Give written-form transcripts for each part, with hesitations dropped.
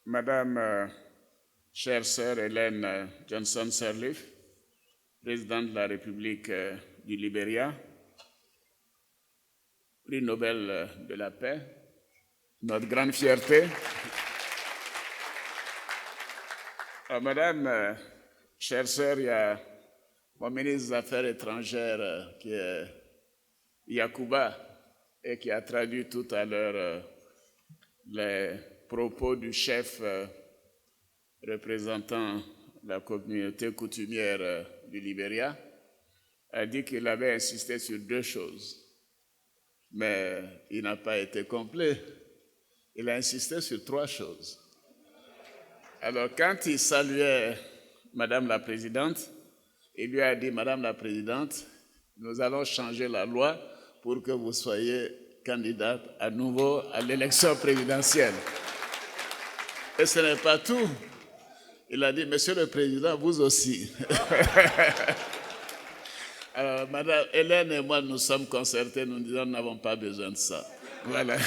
Madame, chère sœur Hélène Johnson Sirleaf, présidente de la République du Libéria, prix Nobel de la paix, notre grande fierté. Madame, chère sœur, il y a mon ministre des Affaires étrangères qui est Yacouba et qui a traduit tout à l'heure les propos du chef représentant la communauté coutumière du Libéria, a dit qu'il avait insisté sur deux choses, mais il n'a pas été complet. Il a insisté sur trois choses. Alors, quand il saluait Madame la Présidente, il lui a dit, Madame la Présidente, nous allons changer la loi pour que vous soyez candidate à nouveau à l'élection présidentielle. Et ce n'est pas tout. Il a dit, Monsieur le Président, vous aussi. Alors, Madame Hélène et moi, nous sommes concertés, nous disons, nous n'avons pas besoin de ça. Voilà.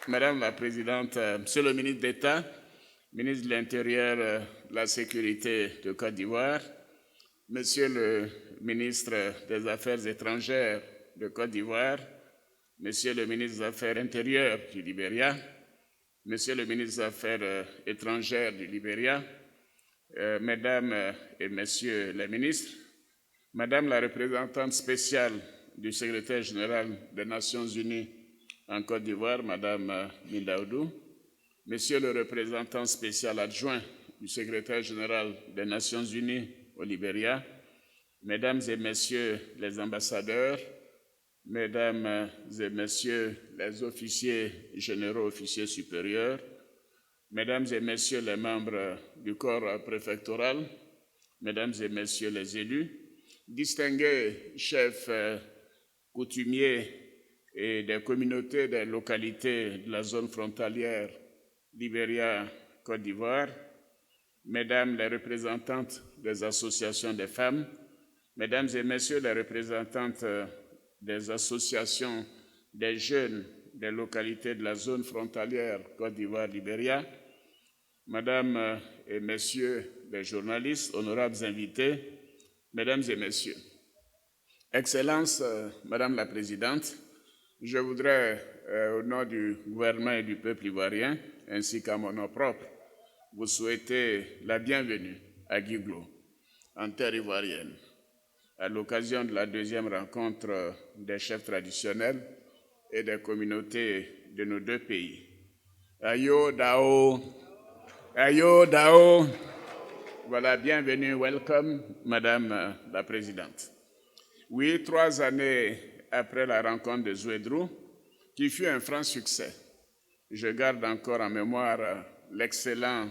Madame la Présidente, Monsieur le ministre d'État, ministre de l'Intérieur, de la Sécurité de Côte d'Ivoire, Monsieur le ministre des Affaires étrangères de Côte d'Ivoire, Monsieur le ministre des Affaires intérieures du Libéria, Monsieur le ministre des Affaires étrangères du Libéria, Mesdames et Messieurs les ministres, Madame la représentante spéciale du secrétaire général des Nations Unies en Côte d'Ivoire, Madame Mindaoudou, Monsieur le représentant spécial adjoint du secrétaire général des Nations Unies au Libéria, Mesdames et Messieurs les ambassadeurs, Mesdames et Messieurs les officiers généraux, officiers supérieurs, Mesdames et Messieurs les membres du corps préfectoral, Mesdames et Messieurs les élus, distingués chefs coutumiers et des communautés des localités de la zone frontalière Libéria-Côte d'Ivoire, Mesdames les représentantes des associations des femmes, Mesdames et Messieurs les représentantes des associations des jeunes des localités de la zone frontalière Côte d'Ivoire-Libéria, Mesdames et Messieurs les journalistes, honorables invités, Mesdames et Messieurs. Excellence, Madame la Présidente, je voudrais, au nom du gouvernement et du peuple ivoirien, ainsi qu'à mon nom propre, vous souhaiter la bienvenue à Guiglo, en terre ivoirienne, à l'occasion de la deuxième rencontre des chefs traditionnels et des communautés de nos deux pays. Ayo Dao, Ayo Dao. Voilà, bienvenue, welcome, Madame la Présidente. Oui, 3 années après la rencontre de Zouédrou, qui fut un franc succès, je garde encore en mémoire l'excellent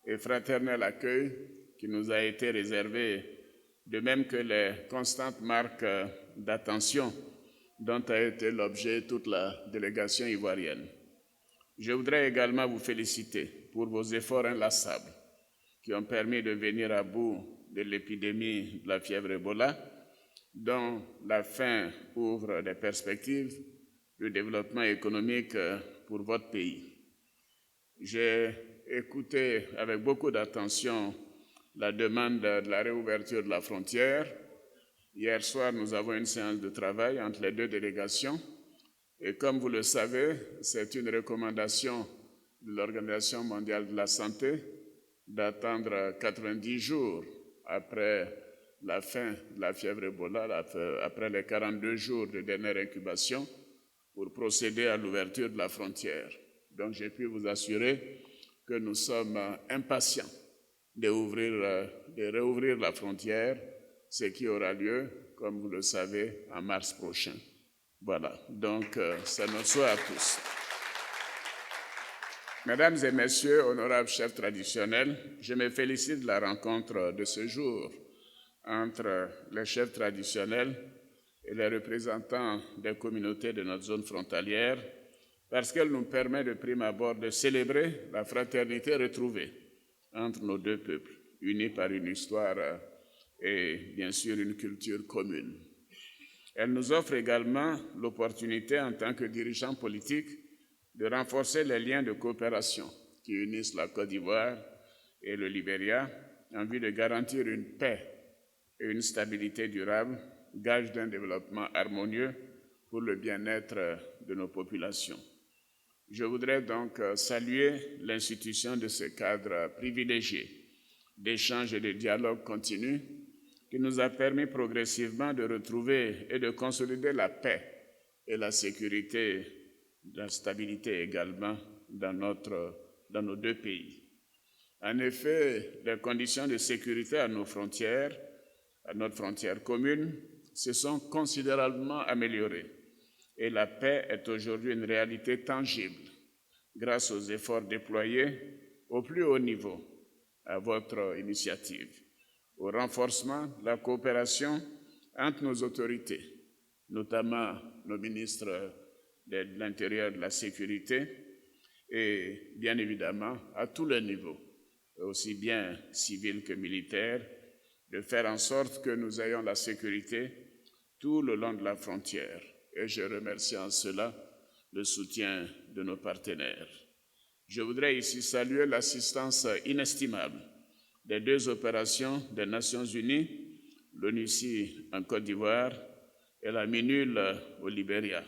et fraternel accueil qui nous a été réservé, de même que les constantes marques d'attention dont a été l'objet toute la délégation ivoirienne. Je voudrais également vous féliciter pour vos efforts inlassables qui ont permis de venir à bout de l'épidémie de la fièvre Ebola, dont la fin ouvre des perspectives de développement économique pour votre pays. J'ai écouté avec beaucoup d'attention la demande de la réouverture de la frontière. Hier soir, nous avons une séance de travail entre les deux délégations. Et comme vous le savez, c'est une recommandation de l'Organisation mondiale de la santé d'attendre 90 jours après la fin de la fièvre Ebola, après les 42 jours de dernière incubation, pour procéder à l'ouverture de la frontière. Donc, j'ai pu vous assurer que nous sommes impatients de réouvrir la frontière, ce qui aura lieu, comme vous le savez, en mars prochain. Voilà, donc c'est notre souhait à tous. Mesdames et Messieurs, honorables chefs traditionnels, je me félicite de la rencontre de ce jour entre les chefs traditionnels et les représentants des communautés de notre zone frontalière, parce qu'elle nous permet de prime abord de célébrer la fraternité retrouvée entre nos deux peuples, unis par une histoire et bien sûr une culture commune. Elle nous offre également l'opportunité, en tant que dirigeants politiques, de renforcer les liens de coopération qui unissent la Côte d'Ivoire et le Libéria en vue de garantir une paix et une stabilité durable, gage d'un développement harmonieux pour le bien-être de nos populations. Je voudrais donc saluer l'institution de ce cadre privilégié d'échange et de dialogue continu qui nous a permis progressivement de retrouver et de consolider la paix et la sécurité, la stabilité également dans nos deux pays. En effet, les conditions de sécurité à notre frontière commune, se sont considérablement améliorées et la paix est aujourd'hui une réalité tangible grâce aux efforts déployés au plus haut niveau à votre initiative, au renforcement de la coopération entre nos autorités, notamment nos ministres de l'Intérieur et de la Sécurité, et bien évidemment à tous les niveaux, aussi bien civils que militaires, de faire en sorte que nous ayons la sécurité tout le long de la frontière. Et je remercie en cela le soutien de nos partenaires. Je voudrais ici saluer l'assistance inestimable des deux opérations des Nations Unies, l'ONUCI en Côte d'Ivoire et la MINUL au Libéria,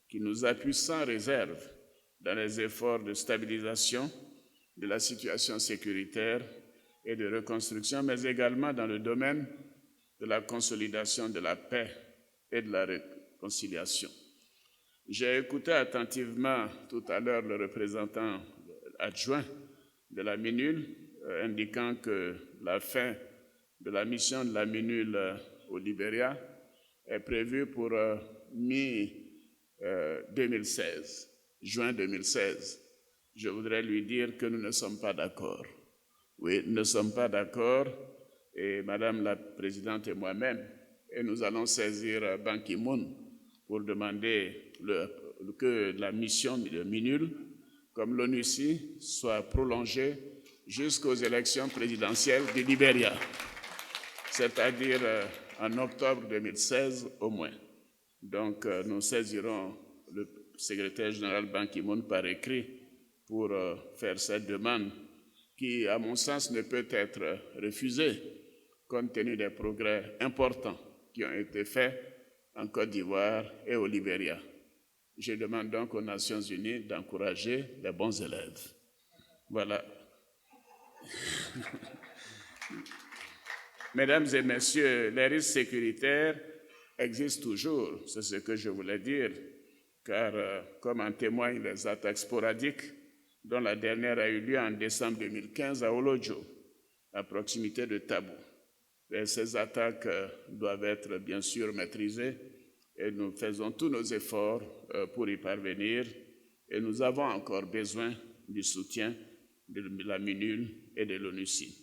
qui nous appuient sans réserve dans les efforts de stabilisation de la situation sécuritaire et de reconstruction, mais également dans le domaine de la consolidation de la paix et de la réconciliation. J'ai écouté attentivement tout à l'heure le représentant adjoint de la MINUL indiquant que la fin de la mission de la MINUL au Libéria est prévue pour mi-2016, juin 2016. Je voudrais lui dire que nous ne sommes pas d'accord. Oui, nous ne sommes pas d'accord, et Madame la Présidente et moi-même, et nous allons saisir Ban Ki-moon pour demander que la mission de MINUL, comme l'ONUCI, soit prolongée jusqu'aux élections présidentielles du Libéria, c'est-à-dire en octobre 2016 au moins. Donc, nous saisirons le secrétaire général Ban Ki-moon par écrit pour faire cette demande qui, à mon sens, ne peut être refusée compte tenu des progrès importants qui ont été faits en Côte d'Ivoire et au Libéria. Je demande donc aux Nations Unies d'encourager les bons élèves. Voilà. Mesdames et messieurs, les risques sécuritaires existent toujours, c'est ce que je voulais dire, car comme en témoignent les attaques sporadiques, dont la dernière a eu lieu en décembre 2015 à Olodjo, à proximité de Tabou. Et ces attaques doivent être bien sûr maîtrisées et nous faisons tous nos efforts pour y parvenir et nous avons encore besoin du soutien de la MINUL et de l'ONUCI.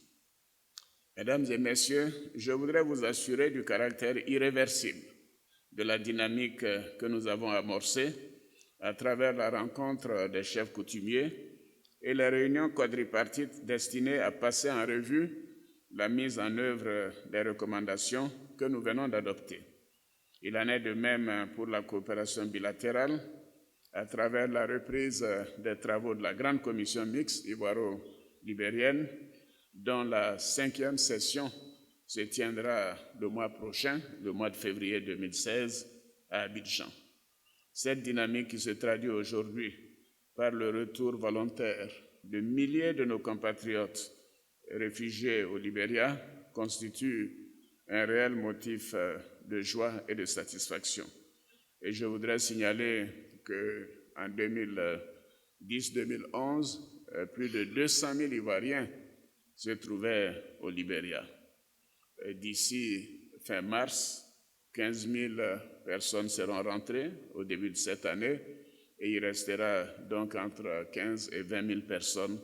Mesdames et messieurs, je voudrais vous assurer du caractère irréversible de la dynamique que nous avons amorcée à travers la rencontre des chefs coutumiers et les réunions quadripartites destinées à passer en revue la mise en œuvre des recommandations que nous venons d'adopter. Il en est de même pour la coopération bilatérale à travers la reprise des travaux de la Grande Commission mixte ivoiro-libérienne, dont la 5e session se tiendra le mois prochain, le mois de février 2016, à Abidjan. Cette dynamique qui se traduit aujourd'hui par le retour volontaire de milliers de nos compatriotes réfugiés au Libéria constitue un réel motif de joie et de satisfaction. Et je voudrais signaler qu'en 2010-2011, plus de 200 000 Ivoiriens se trouvaient au Libéria. D'ici fin mars, 15 000 personnes seront rentrées au début de cette année et il restera donc entre 15 et 20 000 personnes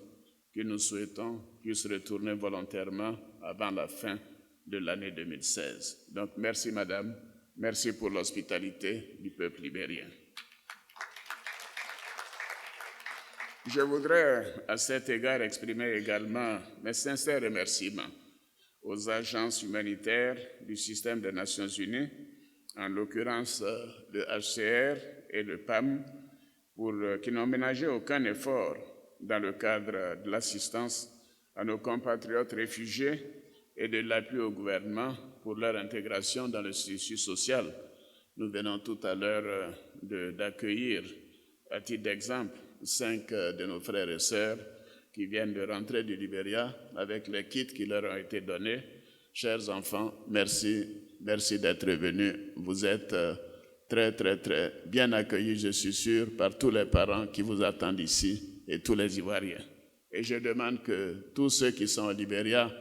que nous souhaitons puissent retourner volontairement avant la fin de l'année 2016. Donc merci Madame, merci pour l'hospitalité du peuple libérien. Je voudrais à cet égard exprimer également mes sincères remerciements aux agences humanitaires du système des Nations Unies, en l'occurrence le HCR et le PAM, qui n'ont ménagé aucun effort dans le cadre de l'assistance à nos compatriotes réfugiés et de l'appui au gouvernement pour leur intégration dans le tissu social. Nous venons tout à l'heure d'accueillir, à titre d'exemple, 5 de nos frères et sœurs qui viennent de rentrer du Libéria avec les kits qui leur ont été donnés. Chers enfants, merci d'être venus. Vous êtes très bien accueillis, je suis sûr, par tous les parents qui vous attendent ici et tous les Ivoiriens. Et je demande que tous ceux qui sont au Libéria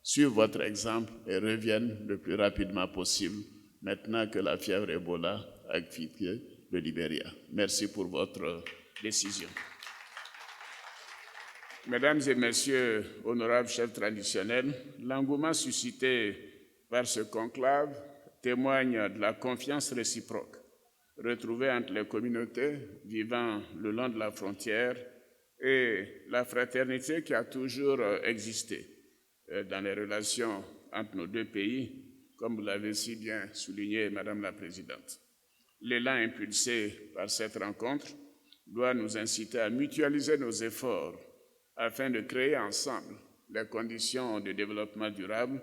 suivent votre exemple et reviennent le plus rapidement possible, maintenant que la fièvre Ebola a quitté le Libéria. Merci pour votre décision. Mesdames et messieurs, honorables chefs traditionnels, l'engouement suscité par ce conclave témoigne de la confiance réciproque retrouvée entre les communautés vivant le long de la frontière et la fraternité qui a toujours existé dans les relations entre nos deux pays, comme vous l'avez si bien souligné, Madame la Présidente. L'élan impulsé par cette rencontre doit nous inciter à mutualiser nos efforts afin de créer ensemble les conditions de développement durable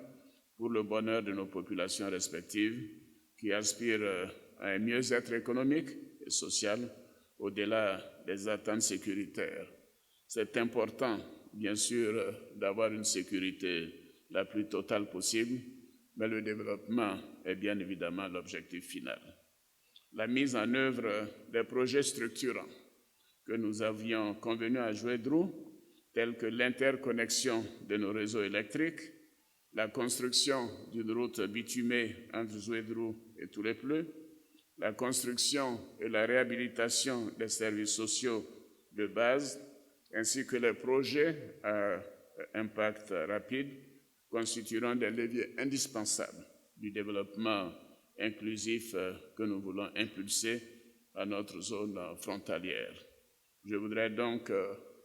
pour le bonheur de nos populations respectives qui aspirent à un mieux-être économique et social au-delà des attentes sécuritaires. C'est important, bien sûr, d'avoir une sécurité la plus totale possible, mais le développement est bien évidemment l'objectif final. La mise en œuvre des projets structurants que nous avions convenu à Zouédrou, tels que l'interconnexion de nos réseaux électriques, la construction d'une route bitumée entre Zouédrou et Toulepleu, la construction et la réhabilitation des services sociaux de base, ainsi que les projets à impact rapide, constitueront des leviers indispensables du développement inclusif que nous voulons impulser à notre zone frontalière. Je voudrais donc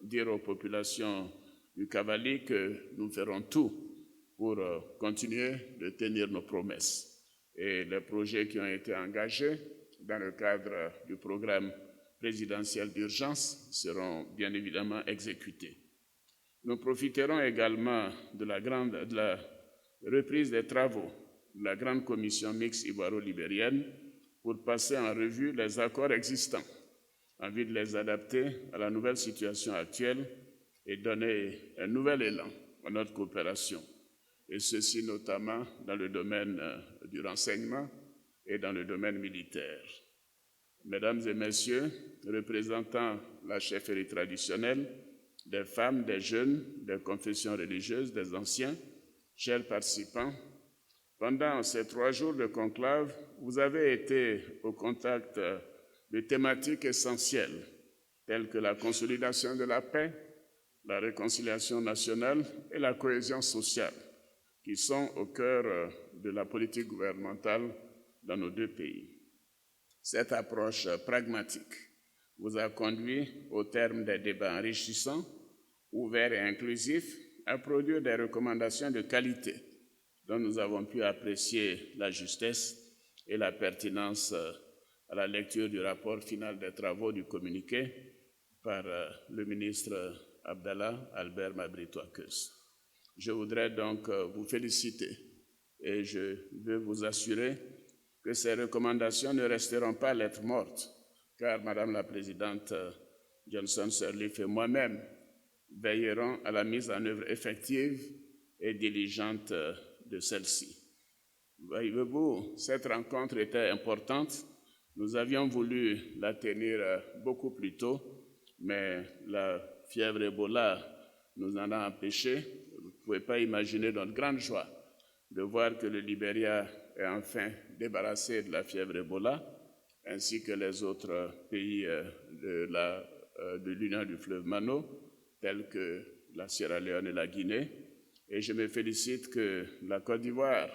dire aux populations du Cavali que nous ferons tout pour continuer de tenir nos promesses. Et les projets qui ont été engagés dans le cadre du programme présidentiel d'urgence seront bien évidemment exécutés. Nous profiterons également de la reprise des travaux de la grande commission mixte ivoiro-libérienne pour passer en revue les accords existants en vue de les adapter à la nouvelle situation actuelle et donner un nouvel élan à notre coopération, et ceci notamment dans le domaine du renseignement et dans le domaine militaire. Mesdames et messieurs, représentant la chefferie traditionnelle, des femmes, des jeunes, des confessions religieuses, des anciens, chers participants, pendant ces 3 jours de conclave, vous avez été au contact de thématiques essentielles telles que la consolidation de la paix, la réconciliation nationale et la cohésion sociale, qui sont au cœur de la politique gouvernementale dans nos 2 pays. Cette approche pragmatique vous a conduit, au terme des débats enrichissants, ouverts et inclusifs, à produire des recommandations de qualité dont nous avons pu apprécier la justesse et la pertinence à la lecture du rapport final des travaux du communiqué par le ministre Abdallah Albert Mabritois-Keus. Je voudrais donc vous féliciter et je veux vous assurer que ces recommandations ne resteront pas lettres mortes, car Madame la Présidente Johnson-Sirleaf et moi-même veillerons à la mise en œuvre effective et diligente de celle-ci. Voyez-vous, cette rencontre était importante. Nous avions voulu la tenir beaucoup plus tôt, mais la fièvre Ebola nous en a empêchés. Vous ne pouvez pas imaginer notre grande joie de voir que le Libéria est enfin débarrassé de la fièvre Ebola, ainsi que les autres pays de l'Union du fleuve Mano, tels que la Sierra Leone et la Guinée. Et je me félicite que la Côte d'Ivoire,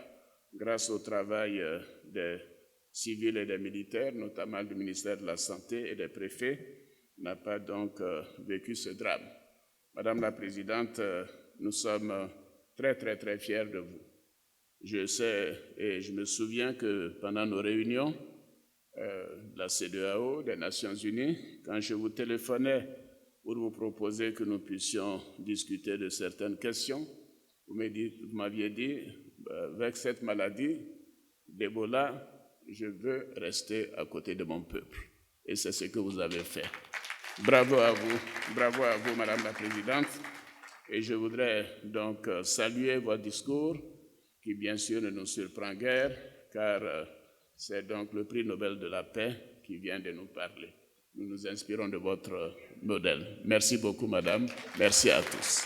grâce au travail des civils et des militaires, notamment du ministère de la Santé et des préfets, n'a pas donc vécu ce drame. Madame la Présidente, nous sommes très fiers de vous. Je sais et je me souviens que pendant nos réunions, de la CEDEAO, des Nations Unies. Quand je vous téléphonais pour vous proposer que nous puissions discuter de certaines questions, vous m'aviez dit, avec cette maladie d'Ebola, je veux rester à côté de mon peuple. Et c'est ce que vous avez fait. Bravo à vous, Madame la Présidente. Et je voudrais donc saluer votre discours, qui bien sûr ne nous surprend guère, car c'est donc le prix Nobel de la paix qui vient de nous parler. Nous nous inspirons de votre modèle. Merci beaucoup, Madame. Merci à tous.